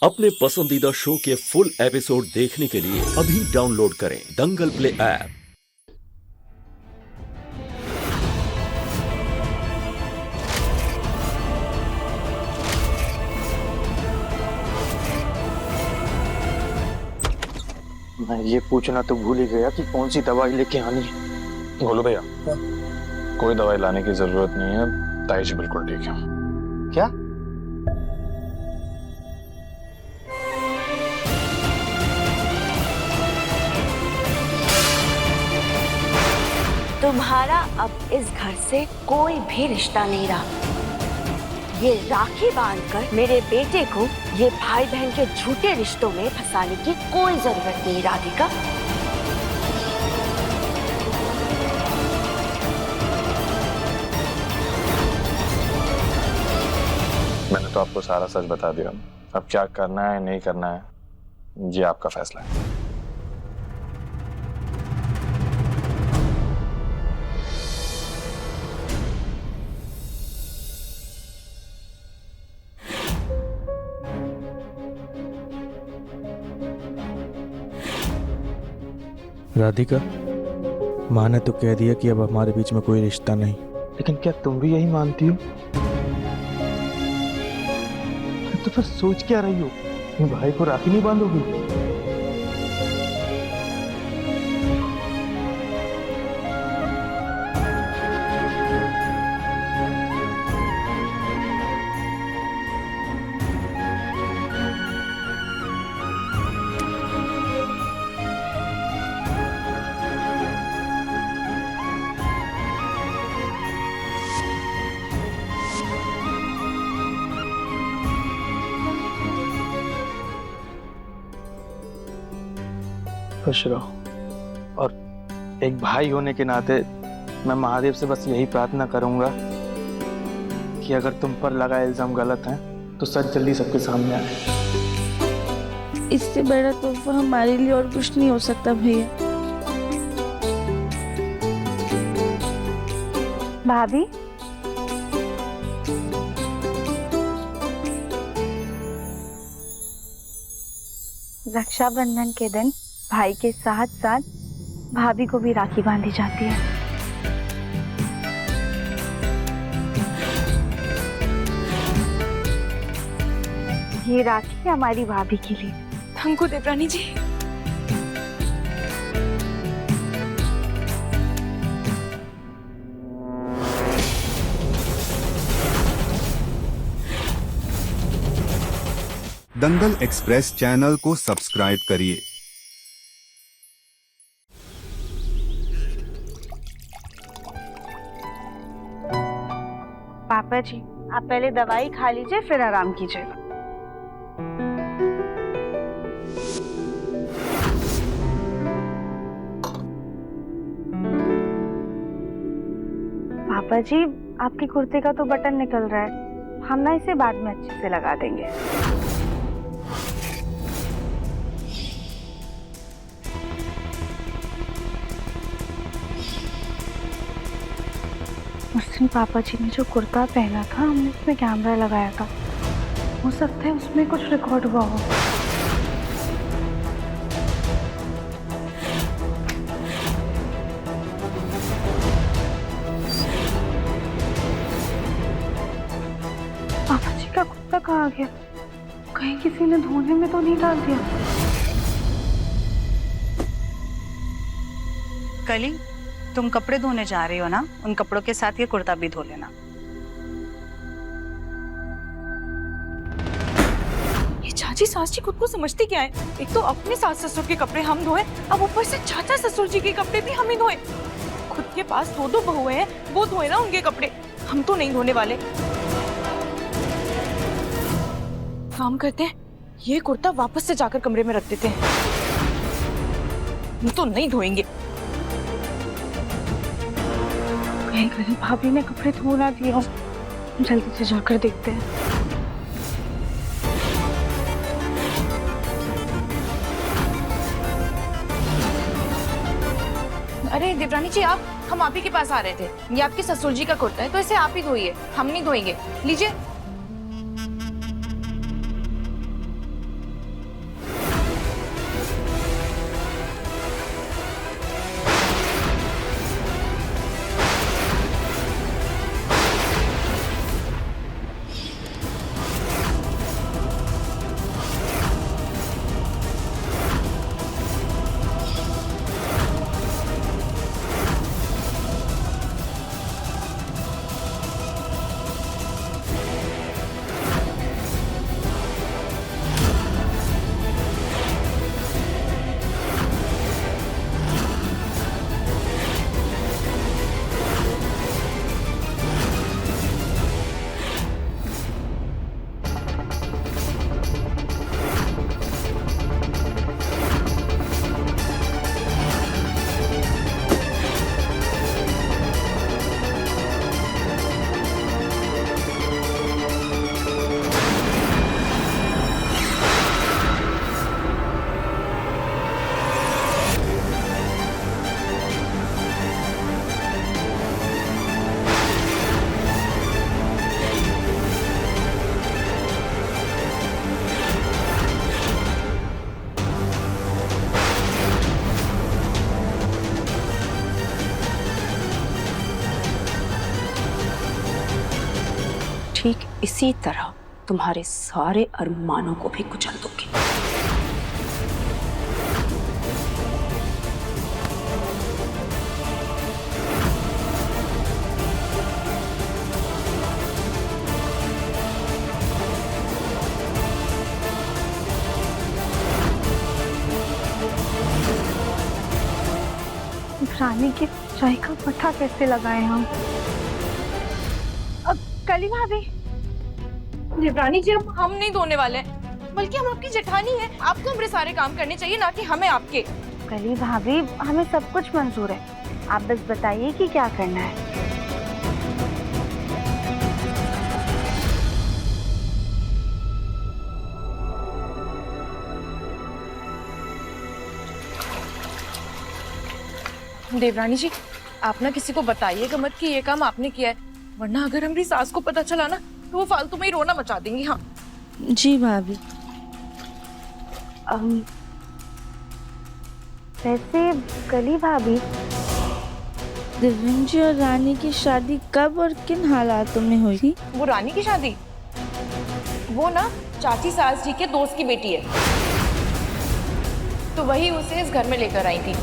अपने पसंदीदा शो के फुल एपिसोड देखने के लिए अभी डाउनलोड करें दंगल प्ले ऐप। मैं ये पूछना तो भूल ही गया कि कौन सी दवाई लेके आनी है। बोलो भैया, कोई दवाई लाने की जरूरत नहीं है, ताई जी बिल्कुल ठीक है। क्या? तुम्हारा अब इस घर से कोई भी रिश्ता नहीं रहा। ये राखी बांधकर मेरे बेटे को ये भाई बहन के झूठे रिश्तों में फंसाने की कोई जरूरत नहीं राधिका। मैंने तो आपको सारा सच बता दिया। अब क्या करना है नहीं करना है ये आपका फैसला है। राधिका, माँ ने तो कह दिया कि अब हमारे बीच में कोई रिश्ता नहीं। लेकिन क्या तुम भी यही मानती हो? तो फिर सोच क्या रही हो? अपने भाई को राखी नहीं बांधोगी? खुश रहो। और एक भाई होने के नाते मैं महादेव से बस यही प्रार्थना करूंगा कि अगर तुम पर लगा इल्जाम गलत है तो सच जल्दी सबके सामने आए। इससे बड़ा तोहफा हमारे लिए और कुछ नहीं हो सकता भैया। भाभी, रक्षाबंधन के दिन भाई के साथ साथ भाभी को भी राखी बांधी जाती है। ये राखी है हमारी भाभी के लिए। थैंक यू देवरानी जी। दंगल एक्सप्रेस चैनल को सब्सक्राइब करिए। पापा जी, आप पहले दवाई खा लीजिए फिर आराम कीजिएगा। पापा जी, आपके कुर्ते का तो बटन निकल रहा है, हम ना इसे बाद में अच्छे से लगा देंगे। उस दिन पापा जी ने जो कुर्ता पहना था, हमने उसमें कैमरा लगाया था। हो सकता है उसमें कुछ रिकॉर्ड हुआ हो। पापा जी का कुर्ता कहाँ गया? कहीं किसी ने धोने में तो नहीं डाल दिया? कली, तुम कपड़े धोने जा रही हो ना, उन कपड़ों के साथ ये कुर्ता भी धो लेना। ये चाची सास जी खुद को समझती क्या है? एक तो अपने सास ससुर के कपड़े हम धोए, अब ऊपर से चाचा ससुर जी के कपड़े भी हम ही धोए। खुद के पास दो दो बहुएं हैं, वो धोए ना उनके कपड़े, हम तो नहीं धोने वाले। काम करते हैं, ये कुर्ता वापस से जाकर कमरे में रख देते हैं। हम तो नहीं धोएंगे। कहीं भाभी ने कपड़े धो ना दिए हो, जल्दी से जाकर देखते हैं। अरे देवरानी जी, हम आप ही के पास आ रहे थे। ये आपके ससुर जी का कुर्ता है, तो इसे आप ही धोइए, हम नहीं धोएंगे। लीजिए। इसी तरह तुम्हारे सारे अरमानों को भी कुचल दूंगी। रानी की चाय का पट्टा कैसे लगाए हम? अब कली भाभी। देवरानी जी, अब हम नहीं धोने वाले हैं, बल्कि हम आपकी जेठानी हैं। आपको हमारे सारे काम करने चाहिए, ना कि हमें आपके। कली भाभी, हमें सब कुछ मंजूर है, आप बस बताइए कि क्या करना है। देवरानी जी, आप ना किसी को बताइएगा मत कि ये काम आपने किया है, वरना अगर हमारी सास को पता चला ना तो वो फालतू में ही रोना मचा देंगी। हाँ जी भाभी। वैसे कली भाभी, दिव्यन जी और रानी की शादी कब और किन हालातों में हुई थी? वो रानी की शादी, वो ना चाची सास जी के दोस्त की बेटी है, तो वही उसे इस घर में लेकर आई थी।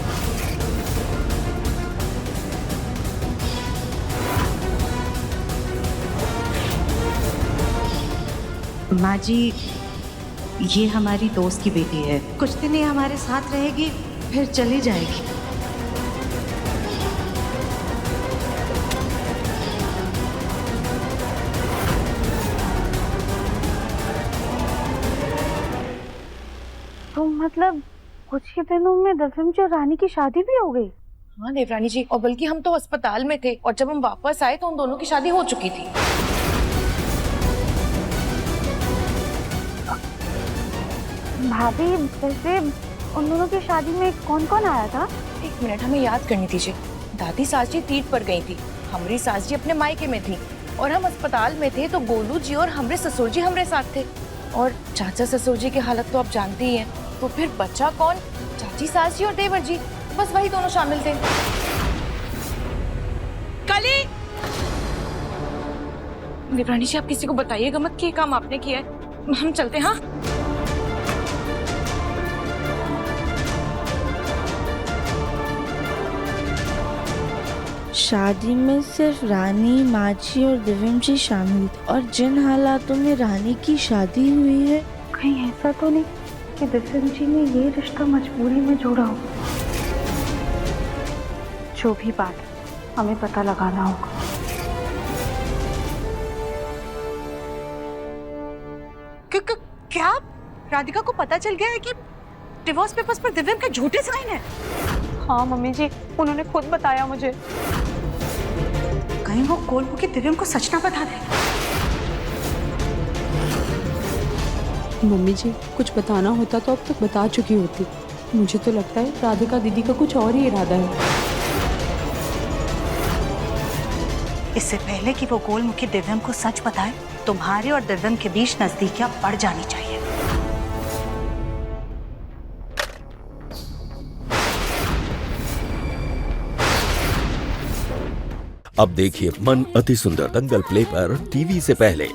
माँ जी, ये हमारी दोस्त की बेटी है, कुछ दिन ये हमारे साथ रहेगी, फिर चली जाएगी। तो मतलब कुछ ही दिनों में दिव्यन जी और रानी की शादी भी हो गई? हाँ देवरानी जी, और बल्कि हम तो अस्पताल में थे और जब हम वापस आए तो उन दोनों की शादी हो चुकी थी। भाभी, वैसे उन दोनों की शादी में कौन कौन आया था? एक मिनट, हमें याद करनी दीजिए। दादी सास जी तीर्थ पर गई थी, हमारी सास जी अपने मायके में थी, और हम अस्पताल में थे तो गोलू जी और हमारे ससुर जी हमारे साथ थे। और चाचा ससुर जी की हालत तो आप जानती ही हैं, तो फिर बचा कौन? चाची सास जी और देवर जी, बस वही दोनों शामिल थे। कली, देवरानी जी, आप किसी को बताइएगा मत कि ये काम आपने किया है। हम चलते हैं। हाँ शादी में सिर्फ रानी, माची और दिव्यन जी शामिल थे, और जिन हालातों में रानी की शादी हुई है, कहीं ऐसा तो नहीं कि दिव्यन जी ने ये रिश्ता मजबूरी में जोड़ा हो? जो भी बात है, हमें पता लगाना होगा। क्या राधिका को पता चल गया है कि डिवोर्स पेपर्स पर दिव्यन का झूठे साइन है? हाँ मम्मी जी, उन्होंने खुद बताया मुझे। कहीं वो गोलू की दिव्यन को सच ना बता दे। मम्मी जी, कुछ बताना होता तो अब तक बता चुकी होती। मुझे तो लगता है राधिका दीदी का कुछ और ही इरादा है। इससे पहले कि वो गोलमुखी दिव्यन को सच बताए, तुम्हारे और दिव्यन के बीच नजदीकियां बढ़ जानी चाहिए। अब देखिए मन अति सुंदर दंगल प्ले पर टीवी से पहले।